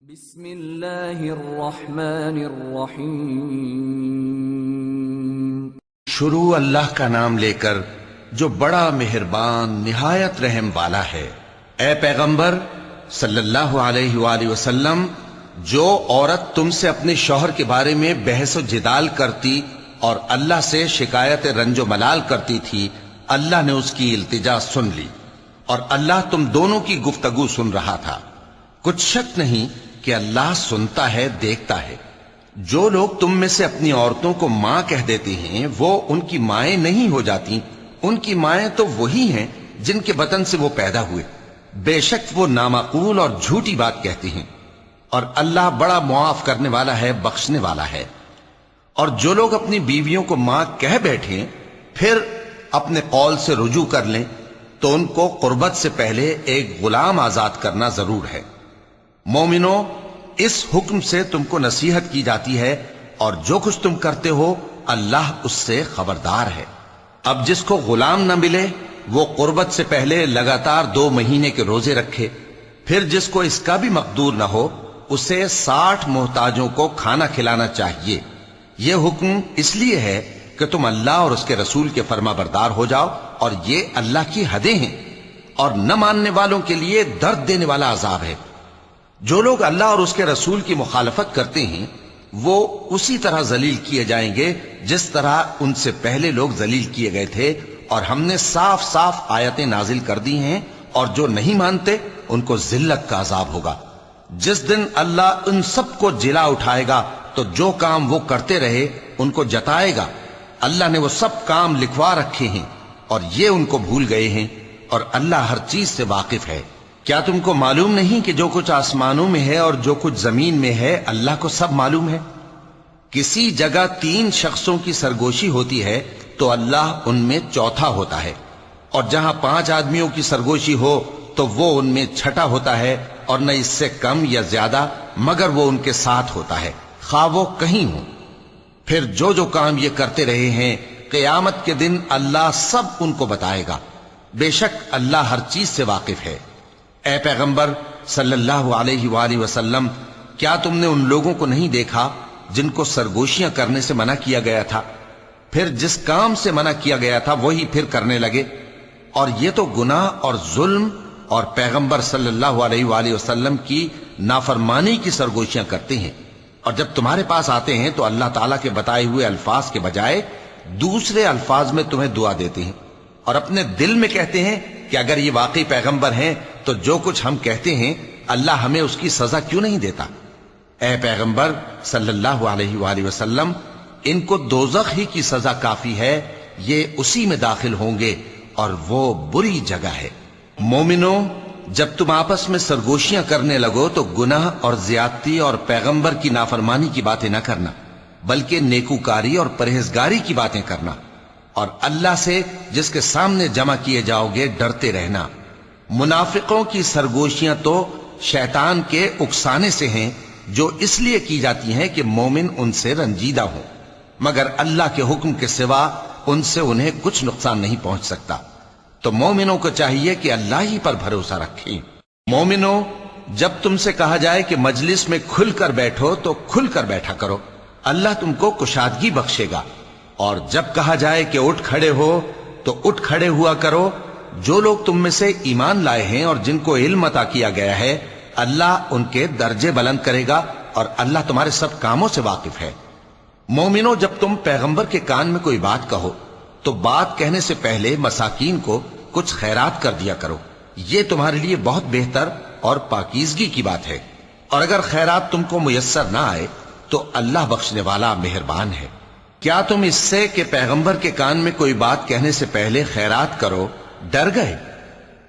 بسم اللہ الرحمن الرحیم۔ شروع اللہ کا نام لے کر جو بڑا مہربان نہایت رحم والا ہے۔ اے پیغمبر صلی اللہ علیہ وآلہ وسلم، جو عورت تم سے اپنے شوہر کے بارے میں بحث و جدال کرتی اور اللہ سے شکایت رنج و ملال کرتی تھی، اللہ نے اس کی التجا سن لی اور اللہ تم دونوں کی گفتگو سن رہا تھا۔ کچھ شک نہیں کہ اللہ سنتا ہے، دیکھتا ہے۔ جو لوگ تم میں سے اپنی عورتوں کو ماں کہہ دیتے ہیں وہ ان کی مائیں نہیں ہو جاتی، ان کی مائیں تو وہی ہیں جن کے بطن سے وہ پیدا ہوئے۔ بے شک وہ نامعقول اور جھوٹی بات کہتی ہیں، اور اللہ بڑا معاف کرنے والا ہے، بخشنے والا ہے۔ اور جو لوگ اپنی بیویوں کو ماں کہہ بیٹھیں پھر اپنے قول سے رجوع کر لیں تو ان کو قربت سے پہلے ایک غلام آزاد کرنا ضرور ہے۔ مومنو، اس حکم سے تم کو نصیحت کی جاتی ہے اور جو کچھ تم کرتے ہو اللہ اس سے خبردار ہے۔ اب جس کو غلام نہ ملے وہ قربت سے پہلے لگاتار 2 مہینے کے روزے رکھے، پھر جس کو اس کا بھی مقدور نہ ہو اسے 60 محتاجوں کو کھانا کھلانا چاہیے۔ یہ حکم اس لیے ہے کہ تم اللہ اور اس کے رسول کے فرما بردار ہو جاؤ، اور یہ اللہ کی حدیں ہیں، اور نہ ماننے والوں کے لیے درد دینے والا عذاب ہے۔ جو لوگ اللہ اور اس کے رسول کی مخالفت کرتے ہیں وہ اسی طرح ذلیل کیے جائیں گے جس طرح ان سے پہلے لوگ ذلیل کیے گئے تھے، اور ہم نے صاف صاف آیتیں نازل کر دی ہیں، اور جو نہیں مانتے ان کو ذلت کا عذاب ہوگا۔ جس دن اللہ ان سب کو جلا اٹھائے گا تو جو کام وہ کرتے رہے ان کو جتائے گا۔ اللہ نے وہ سب کام لکھوا رکھے ہیں اور یہ ان کو بھول گئے ہیں، اور اللہ ہر چیز سے واقف ہے۔ کیا تم کو معلوم نہیں کہ جو کچھ آسمانوں میں ہے اور جو کچھ زمین میں ہے اللہ کو سب معلوم ہے؟ کسی جگہ 3 شخصوں کی سرگوشی ہوتی ہے تو اللہ ان میں چوتھا ہوتا ہے، اور جہاں 5 آدمیوں کی سرگوشی ہو تو وہ ان میں چھٹا ہوتا ہے، اور نہ اس سے کم یا زیادہ مگر وہ ان کے ساتھ ہوتا ہے، خواہ وہ کہیں ہوں۔ پھر جو جو کام یہ کرتے رہے ہیں قیامت کے دن اللہ سب ان کو بتائے گا۔ بے شک اللہ ہر چیز سے واقف ہے۔ اے پیغمبر صلی اللہ علیہ وآلہ وسلم، کیا تم نے ان لوگوں کو نہیں دیکھا جن کو سرگوشیاں کرنے سے منع کیا گیا تھا، پھر جس کام سے منع کیا گیا تھا وہی پھر کرنے لگے؟ اور یہ تو گناہ اور ظلم اور پیغمبر صلی اللہ علیہ وآلہ وسلم کی نافرمانی کی سرگوشیاں کرتے ہیں، اور جب تمہارے پاس آتے ہیں تو اللہ تعالیٰ کے بتائے ہوئے الفاظ کے بجائے دوسرے الفاظ میں تمہیں دعا دیتے ہیں، اور اپنے دل میں کہتے ہیں کہ اگر یہ واقعی پیغمبر ہیں تو جو کچھ ہم کہتے ہیں اللہ ہمیں اس کی سزا کیوں نہیں دیتا؟ اے پیغمبر صلی اللہ علیہ وآلہ وسلم، ان کو دوزخ ہی کی سزا کافی ہے، یہ اسی میں داخل ہوں گے اور وہ بری جگہ ہے۔ مومنو، جب تم آپس میں سرگوشیاں کرنے لگو تو گناہ اور زیادتی اور پیغمبر کی نافرمانی کی باتیں نہ کرنا، بلکہ نیکوکاری اور پرہیزگاری کی باتیں کرنا، اور اللہ سے جس کے سامنے جمع کیے جاؤ گے ڈرتے رہنا۔ منافقوں کی سرگوشیاں تو شیطان کے اکسانے سے ہیں، جو اس لیے کی جاتی ہیں کہ مومن ان سے رنجیدہ ہوں، مگر اللہ کے حکم کے سوا ان سے انہیں کچھ نقصان نہیں پہنچ سکتا۔ تو مومنوں کو چاہیے کہ اللہ ہی پر بھروسہ رکھیں۔ مومنوں، جب تم سے کہا جائے کہ مجلس میں کھل کر بیٹھو تو کھل کر بیٹھا کرو، اللہ تم کو کشادگی بخشے گا، اور جب کہا جائے کہ اٹھ کھڑے ہو تو اٹھ کھڑے ہوا کرو۔ جو لوگ تم میں سے ایمان لائے ہیں اور جن کو علم عطا کیا گیا ہے اللہ ان کے درجے بلند کرے گا، اور اللہ تمہارے سب کاموں سے واقف ہے۔ مومنوں، جب تم پیغمبر کے کان میں کوئی بات کہو تو بات کہنے سے پہلے مساکین کو کچھ خیرات کر دیا کرو، یہ تمہارے لیے بہت بہتر اور پاکیزگی کی بات ہے، اور اگر خیرات تم کو میسر نہ آئے تو اللہ بخشنے والا مہربان ہے۔ کیا تم اس سے کہ پیغمبر کے کان میں کوئی بات کہنے سے پہلے خیرات کرو ڈر گئے؟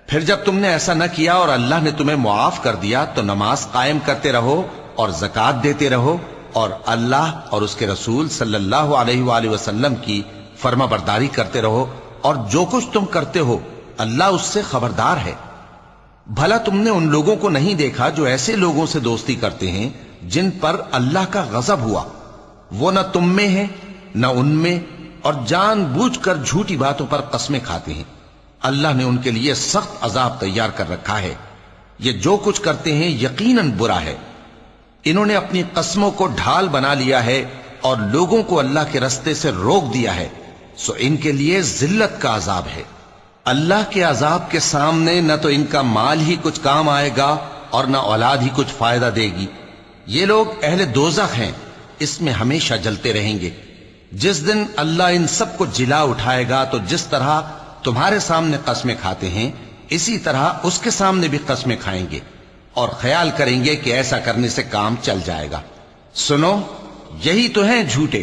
پھر جب تم نے ایسا نہ کیا اور اللہ نے تمہیں معاف کر دیا تو نماز قائم کرتے رہو اور زکوٰۃ دیتے رہو، اور اللہ اور اس کے رسول صلی اللہ علیہ وآلہ وسلم کی فرما برداری کرتے رہو، اور جو کچھ تم کرتے ہو اللہ اس سے خبردار ہے۔ بھلا تم نے ان لوگوں کو نہیں دیکھا جو ایسے لوگوں سے دوستی کرتے ہیں جن پر اللہ کا غضب ہوا؟ وہ نہ تم میں ہیں نہ ان میں، اور جان بوجھ کر جھوٹی باتوں پر قسمیں کھاتے ہیں۔ اللہ نے ان کے لیے سخت عذاب تیار کر رکھا ہے، یہ جو کچھ کرتے ہیں یقیناً برا ہے۔ انہوں نے اپنی قسموں کو ڈھال بنا لیا ہے اور لوگوں کو اللہ کے رستے سے روک دیا ہے، سو ان کے لیے ذلت کا عذاب ہے۔ اللہ کے عذاب کے سامنے نہ تو ان کا مال ہی کچھ کام آئے گا اور نہ اولاد ہی کچھ فائدہ دے گی۔ یہ لوگ اہل دوزخ ہیں، اس میں ہمیشہ جلتے رہیں گے۔ جس دن اللہ ان سب کو جلا اٹھائے گا تو جس طرح تمہارے سامنے قسمیں کھاتے ہیں اسی طرح اس کے سامنے بھی قسمیں کھائیں گے اور خیال کریں گے کہ ایسا کرنے سے کام چل جائے گا۔ سنو، یہی تو ہیں جھوٹے۔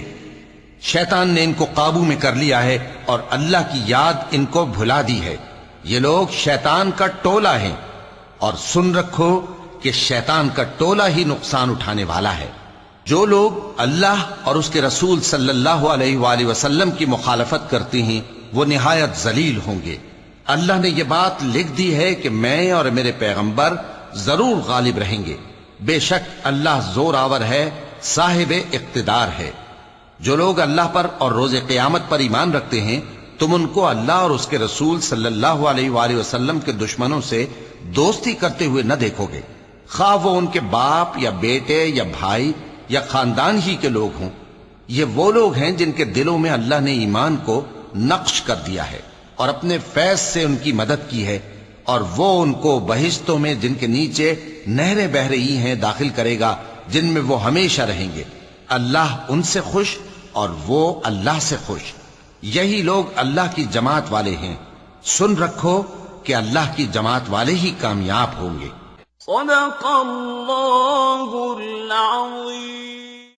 شیطان نے ان کو قابو میں کر لیا ہے اور اللہ کی یاد ان کو بھلا دی ہے۔ یہ لوگ شیطان کا ٹولہ ہیں، اور سن رکھو کہ شیطان کا ٹولہ ہی نقصان اٹھانے والا ہے۔ جو لوگ اللہ اور اس کے رسول صلی اللہ علیہ وآلہ وسلم کی مخالفت کرتے ہیں وہ نہایت ذلیل ہوں گے۔ اللہ نے یہ بات لکھ دی ہے کہ میں اور میرے پیغمبر ضرور غالب رہیں گے۔ بے شک اللہ زور آور ہے، صاحب اقتدار ہے۔ جو لوگ اللہ پر اور روز قیامت پر ایمان رکھتے ہیں تم ان کو اللہ اور اس کے رسول صلی اللہ علیہ وآلہ وسلم کے دشمنوں سے دوستی کرتے ہوئے نہ دیکھو گے، خواہ وہ ان کے باپ یا بیٹے یا بھائی یا خاندان ہی کے لوگ ہوں۔ یہ وہ لوگ ہیں جن کے دلوں میں اللہ نے ایمان کو نقش کر دیا ہے اور اپنے فیض سے ان کی مدد کی ہے، اور وہ ان کو بہشتوں میں جن کے نیچے نہریں بہ رہی ہیں داخل کرے گا، جن میں وہ ہمیشہ رہیں گے۔ اللہ ان سے خوش اور وہ اللہ سے خوش۔ یہی لوگ اللہ کی جماعت والے ہیں۔ سن رکھو کہ اللہ کی جماعت والے ہی کامیاب ہوں گے۔ صدق اللہ العظیم۔